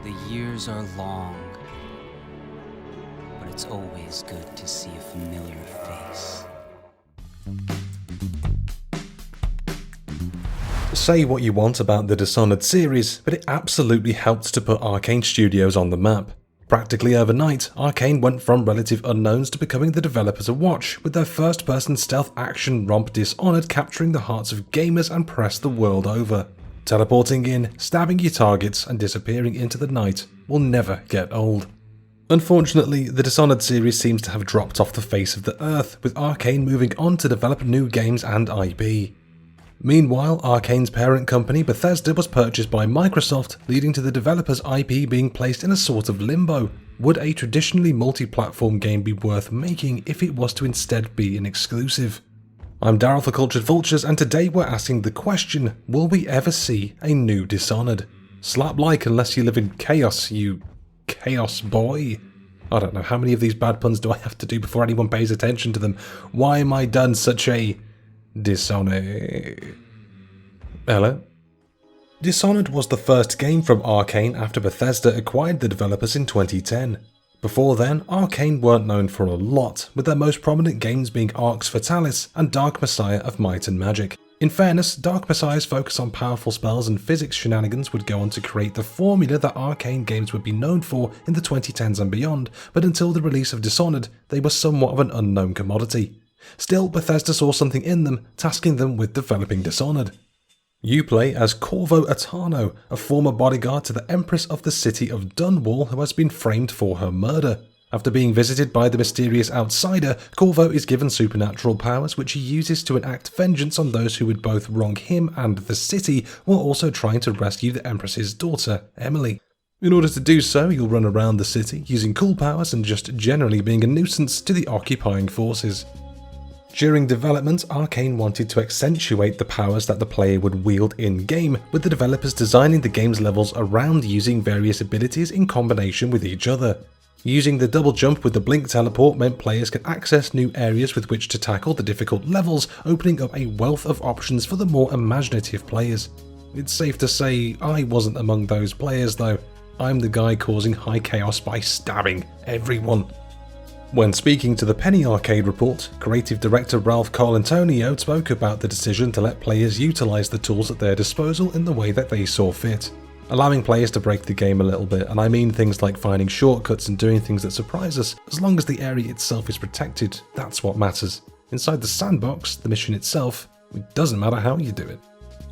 The years are long, but it's always good to see a familiar face. Say what you want about the Dishonored series, but it absolutely helped to put Arkane Studios on the map. Practically overnight, Arkane went from relative unknowns to becoming the developers of watch, with their first-person stealth action romp Dishonored capturing the hearts of gamers and press the world over. Teleporting in, stabbing your targets, and disappearing into the night will never get old. Unfortunately, the Dishonored series seems to have dropped off the face of the earth, with Arkane moving on to develop new games and IP. Meanwhile, Arkane's parent company Bethesda was purchased by Microsoft, leading to the developer's IP being placed in a sort of limbo. Would a traditionally multi-platform game be worth making if it was to instead be an exclusive? I'm Daryl for Cultured Vultures, and today we're asking the question, will we ever see a new Dishonored? Slap like unless you live in chaos, you chaos boy. I don't know, how many of these bad puns do I have to do before anyone pays attention to them? Why am I done such a Dishonored? Hello? Dishonored was the first game from Arkane after Bethesda acquired the developers in 2010. Before then, Arkane weren't known for a lot, with their most prominent games being Arx Fatalis and Dark Messiah of Might and Magic. In fairness, Dark Messiah's focus on powerful spells and physics shenanigans would go on to create the formula that Arkane games would be known for in the 2010s and beyond, but until the release of Dishonored, they were somewhat of an unknown commodity. Still, Bethesda saw something in them, tasking them with developing Dishonored. You play as Corvo Atano, a former bodyguard to the Empress of the city of Dunwall who has been framed for her murder. After being visited by the mysterious outsider, Corvo is given supernatural powers which he uses to enact vengeance on those who would both wrong him and the city, while also trying to rescue the Empress's daughter, Emily. In order to do so, you'll run around the city, using cool powers and just generally being a nuisance to the occupying forces. During development, Arkane wanted to accentuate the powers that the player would wield in-game, with the developers designing the game's levels around using various abilities in combination with each other. Using the double jump with the blink teleport meant players could access new areas with which to tackle the difficult levels, opening up a wealth of options for the more imaginative players. It's safe to say I wasn't among those players though. I'm the guy causing high chaos by stabbing everyone. When speaking to the Penny Arcade report, creative director Ralph Colantonio spoke about the decision to let players utilise the tools at their disposal in the way that they saw fit, allowing players to break the game a little bit, and I mean things like finding shortcuts and doing things that surprise us. As long as the area itself is protected, that's what matters. Inside the sandbox, the mission itself, it doesn't matter how you do it.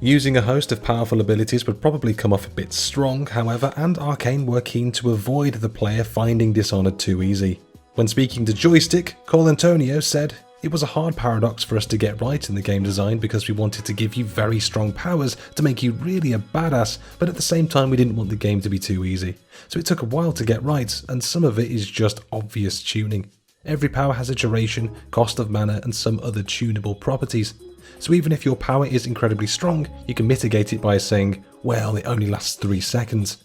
Using a host of powerful abilities would probably come off a bit strong, however, and Arkane were keen to avoid the player finding Dishonored too easy. When speaking to Joystick, Colantonio said, "It was a hard paradox for us to get right in the game design because we wanted to give you very strong powers to make you really a badass, but at the same time we didn't want the game to be too easy. So it took a while to get right, and some of it is just obvious tuning. Every power has a duration, cost of mana, and some other tunable properties. So even if your power is incredibly strong, you can mitigate it by saying, well, it only lasts 3 seconds.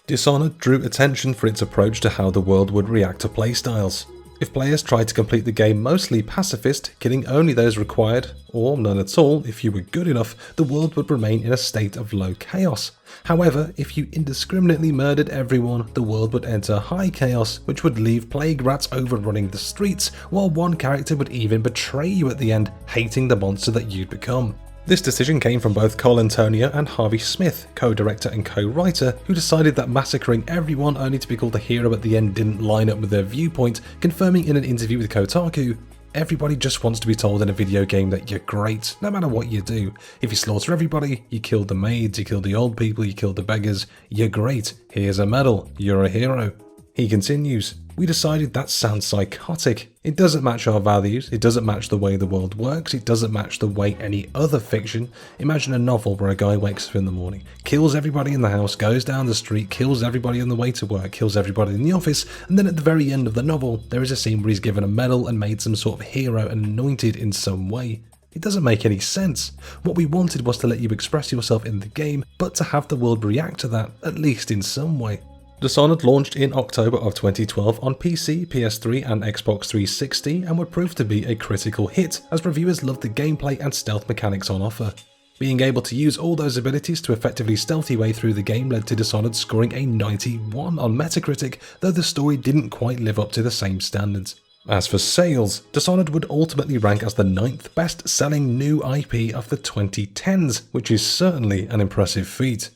Dishonored drew attention for its approach to how the world would react to playstyles. If players tried to complete the game mostly pacifist, killing only those required, or none at all if you were good enough, the world would remain in a state of low chaos. However, if you indiscriminately murdered everyone, the world would enter high chaos, which would leave plague rats overrunning the streets, while one character would even betray you at the end, hating the monster that you'd become. This decision came from both Colantonio and Harvey Smith, co-director and co-writer, who decided that massacring everyone only to be called a hero at the end didn't line up with their viewpoint, confirming in an interview with Kotaku, "Everybody just wants to be told in a video game that you're great, no matter what you do. If you slaughter everybody, you killed the maids, you killed the old people, you killed the beggars, you're great, here's a medal, you're a hero." He continues, "We decided that sounds psychotic. It doesn't match our values, it doesn't match the way the world works, it doesn't match the way any other fiction. Imagine a novel where a guy wakes up in the morning, kills everybody in the house, goes down the street, kills everybody on the way to work, kills everybody in the office, and then at the very end of the novel, there is a scene where he's given a medal and made some sort of hero and anointed in some way. It doesn't make any sense. What we wanted was to let you express yourself in the game, but to have the world react to that, at least in some way." Dishonored launched in October of 2012 on PC, PS3 and Xbox 360 and would prove to be a critical hit as reviewers loved the gameplay and stealth mechanics on offer. Being able to use all those abilities to effectively stealth your way through the game led to Dishonored scoring a 91 on Metacritic, though the story didn't quite live up to the same standards. As for sales, Dishonored would ultimately rank as the 9th best-selling new IP of the 2010s, which is certainly an impressive feat.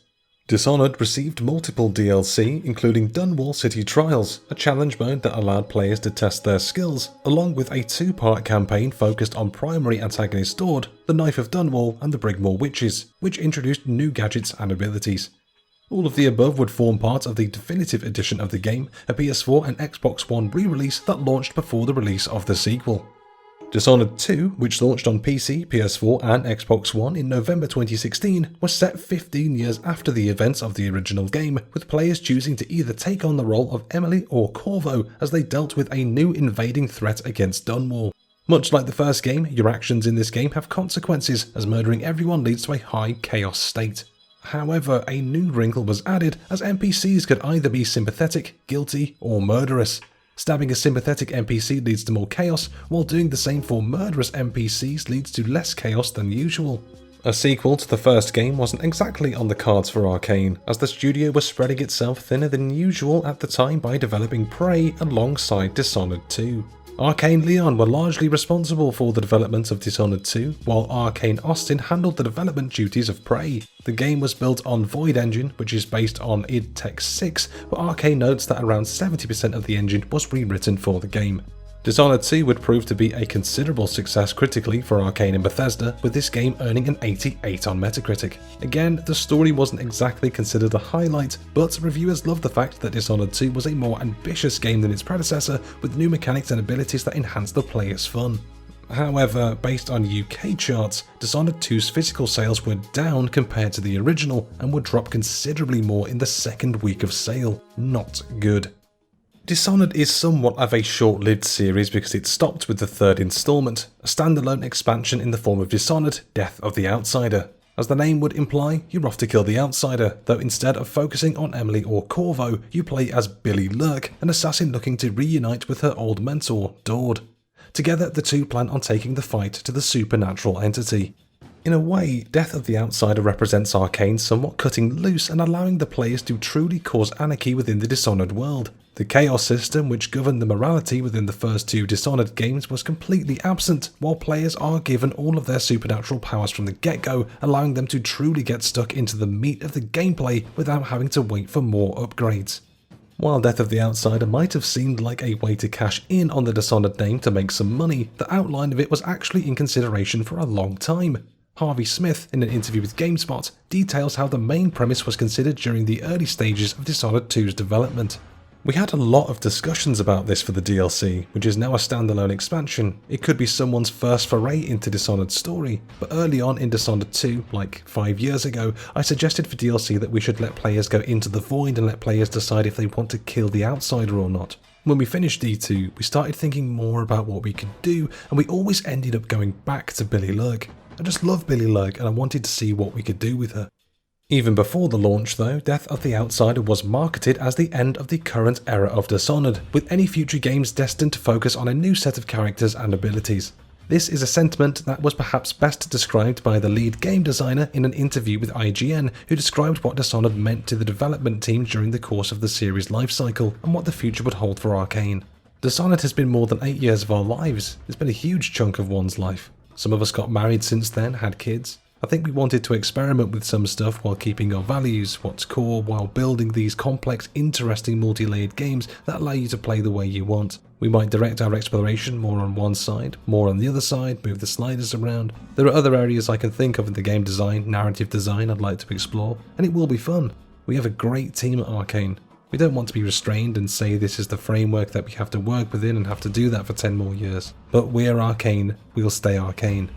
Dishonored received multiple DLC, including Dunwall City Trials, a challenge mode that allowed players to test their skills, along with a 2-part campaign focused on primary antagonist Dord, the Knife of Dunwall and the Brigmore Witches, which introduced new gadgets and abilities. All of the above would form part of the definitive edition of the game, a PS4 and Xbox One re-release that launched before the release of the sequel. Dishonored 2, which launched on PC, PS4 and Xbox One in November 2016, was set 15 years after the events of the original game, with players choosing to either take on the role of Emily or Corvo as they dealt with a new invading threat against Dunwall. Much like the first game, your actions in this game have consequences, as murdering everyone leads to a high chaos state. However, a new wrinkle was added, as NPCs could either be sympathetic, guilty, or murderous. Stabbing a sympathetic NPC leads to more chaos, while doing the same for murderous NPCs leads to less chaos than usual. A sequel to the first game wasn't exactly on the cards for Arkane, as the studio was spreading itself thinner than usual at the time by developing Prey alongside Dishonored 2. Arkane Lyon were largely responsible for the development of Dishonored 2, while Arkane Austin handled the development duties of Prey. The game was built on Void Engine, which is based on id Tech 6, but Arkane notes that around 70% of the engine was rewritten for the game. Dishonored 2 would prove to be a considerable success critically for Arkane and Bethesda, with this game earning an 88 on Metacritic. Again, the story wasn't exactly considered a highlight, but reviewers loved the fact that Dishonored 2 was a more ambitious game than its predecessor, with new mechanics and abilities that enhanced the player's fun. However, based on UK charts, Dishonored 2's physical sales were down compared to the original, and would drop considerably more in the second week of sale. Not good. Dishonored is somewhat of a short-lived series because it stopped with the 3rd installment, a standalone expansion in the form of Dishonored, Death of the Outsider. As the name would imply, you're off to kill the outsider, though instead of focusing on Emily or Corvo, you play as Billy Lurk, an assassin looking to reunite with her old mentor, Dord. Together, the two plan on taking the fight to the supernatural entity. In a way, Death of the Outsider represents Arkane somewhat cutting loose and allowing the players to truly cause anarchy within the Dishonored world. The chaos system which governed the morality within the first 2 Dishonored games was completely absent, while players are given all of their supernatural powers from the get-go, allowing them to truly get stuck into the meat of the gameplay without having to wait for more upgrades. While Death of the Outsider might have seemed like a way to cash in on the Dishonored name to make some money, the outline of it was actually in consideration for a long time. Harvey Smith, in an interview with GameSpot, details how the main premise was considered during the early stages of Dishonored 2's development. We had a lot of discussions about this for the DLC, which is now a standalone expansion. It could be someone's first foray into Dishonored's story, but early on in Dishonored 2, like 5 years ago, I suggested for DLC that we should let players go into the void and let players decide if they want to kill the outsider or not. When we finished D2, we started thinking more about what we could do, and we always ended up going back to Billy Lurk. I just love Billy Lurk and I wanted to see what we could do with her. Even before the launch though, Death of the Outsider was marketed as the end of the current era of Dishonored, with any future games destined to focus on a new set of characters and abilities. This is a sentiment that was perhaps best described by the lead game designer in an interview with IGN, who described what Dishonored meant to the development team during the course of the series' lifecycle and what the future would hold for Arkane. Dishonored has been more than 8 years of our lives. It's been a huge chunk of one's life. Some of us got married since then, had kids. I think we wanted to experiment with some stuff while keeping our values, what's core, while building these complex, interesting multi-layered games that allow you to play the way you want. We might direct our exploration more on one side, more on the other side, move the sliders around. There are other areas I can think of in the game design, narrative design I'd like to explore, and it will be fun. We have a great team at Arkane. We don't want to be restrained and say this is the framework that we have to work within and have to do that for 10 more years. But we're Arkane, we'll stay Arkane.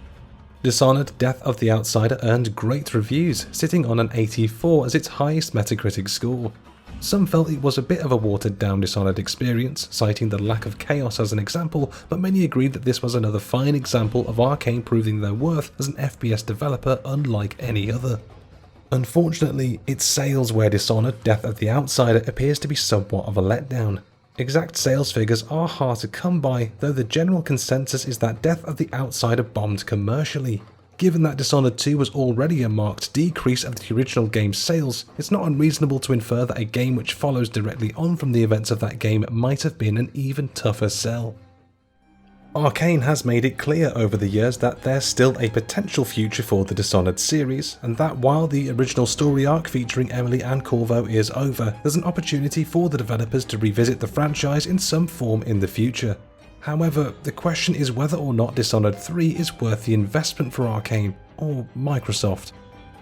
Dishonored Death of the Outsider earned great reviews, sitting on an 84 as its highest Metacritic score. Some felt it was a bit of a watered down Dishonored experience, citing the lack of chaos as an example, but many agreed that this was another fine example of Arkane proving their worth as an FPS developer unlike any other. Unfortunately, its sales where Dishonored Death of the Outsider appears to be somewhat of a letdown. Exact sales figures are hard to come by, though the general consensus is that Death of the Outsider bombed commercially. Given that Dishonored 2 was already a marked decrease of the original game's sales, it's not unreasonable to infer that a game which follows directly on from the events of that game might have been an even tougher sell. Arkane has made it clear over the years that there's still a potential future for the Dishonored series, and that while the original story arc featuring Emily and Corvo is over, there's an opportunity for the developers to revisit the franchise in some form in the future. However, the question is whether or not Dishonored 3 is worth the investment for Arkane, or Microsoft.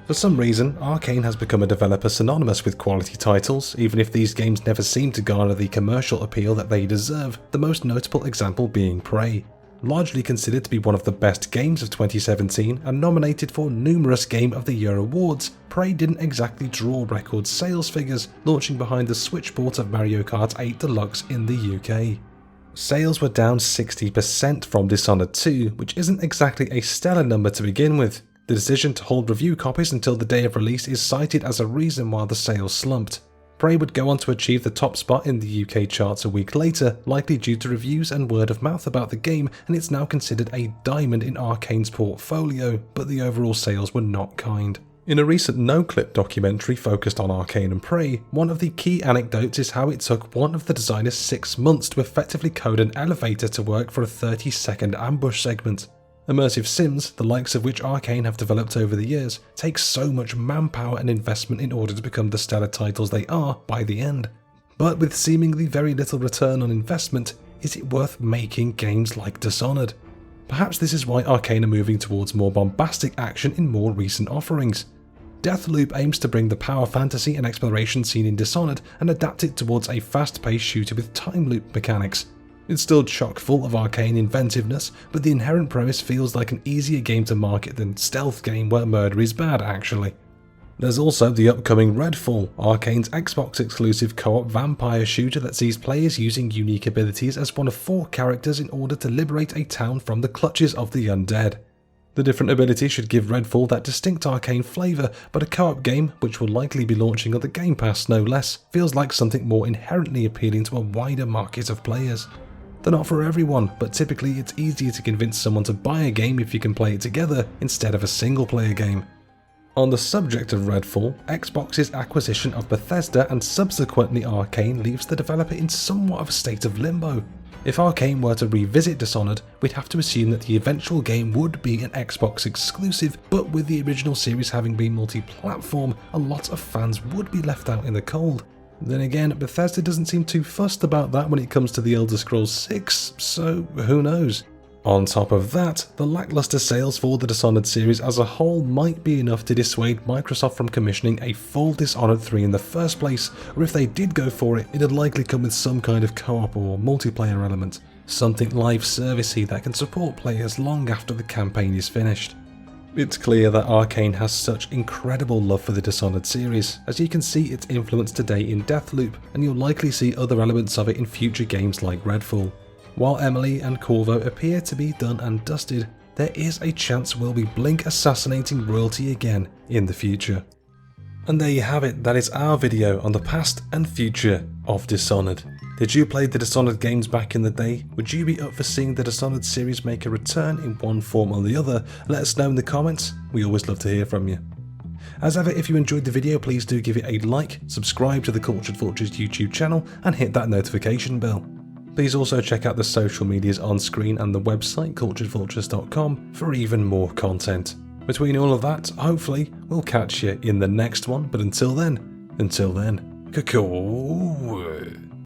For some reason, Arkane has become a developer synonymous with quality titles, even if these games never seem to garner the commercial appeal that they deserve, the most notable example being Prey. Largely considered to be one of the best games of 2017 and nominated for numerous Game of the Year awards, Prey didn't exactly draw record sales figures, launching behind the Switch port of Mario Kart 8 Deluxe in the UK. Sales were down 60% from Dishonored 2, which isn't exactly a stellar number to begin with. The decision to hold review copies until the day of release is cited as a reason why the sales slumped. Prey would go on to achieve the top spot in the UK charts a week later, likely due to reviews and word of mouth about the game, and it's now considered a diamond in Arkane's portfolio, but the overall sales were not kind. In a recent no-clip documentary focused on Arkane and Prey, one of the key anecdotes is how it took one of the designers 6 months to effectively code an elevator to work for a 30-second ambush segment. Immersive sims, the likes of which Arkane have developed over the years, take so much manpower and investment in order to become the stellar titles they are by the end. But with seemingly very little return on investment, is it worth making games like Dishonored? Perhaps this is why Arkane are moving towards more bombastic action in more recent offerings. Deathloop aims to bring the power fantasy and exploration seen in Dishonored and adapt it towards a fast-paced shooter with time loop mechanics. It's still chock full of arcane inventiveness, but the inherent premise feels like an easier game to market than stealth game where murder is bad actually. There's also the upcoming Redfall, Arkane's Xbox exclusive co-op vampire shooter that sees players using unique abilities as one of 4 characters in order to liberate a town from the clutches of the undead. The different abilities should give Redfall that distinct Arkane flavour, but a co-op game, which will likely be launching on the Game Pass no less, feels like something more inherently appealing to a wider market of players. They're not for everyone, but typically it's easier to convince someone to buy a game if you can play it together instead of a single player game. On the subject of Redfall, Xbox's acquisition of Bethesda and subsequently Arkane leaves the developer in somewhat of a state of limbo. If Arkane were to revisit Dishonored, we'd have to assume that the eventual game would be an Xbox exclusive, but with the original series having been multi-platform, a lot of fans would be left out in the cold. Then again, Bethesda doesn't seem too fussed about that when it comes to The Elder Scrolls 6, so who knows. On top of that, the lackluster sales for the Dishonored series as a whole might be enough to dissuade Microsoft from commissioning a full Dishonored 3 in the first place, or if they did go for it, it'd likely come with some kind of co-op or multiplayer element, something live servicey that can support players long after the campaign is finished. It's clear that Arkane has such incredible love for the Dishonored series, as you can see its influence today in Deathloop, and you'll likely see other elements of it in future games like Redfall. While Emily and Corvo appear to be done and dusted, there is a chance we'll be blink assassinating royalty again in the future. And there you have it, that is our video on the past and future of Dishonored. Did you play the Dishonored games back in the day? Would you be up for seeing the Dishonored series make a return in one form or the other? Let us know in the comments, we always love to hear from you. As ever, if you enjoyed the video, please do give it a like, subscribe to the Cultured Vultures YouTube channel and hit that notification bell. Please also check out the social medias on screen and the website culturedvultures.com for even more content. Between all of that, hopefully, we'll catch you in the next one, but until then, caw.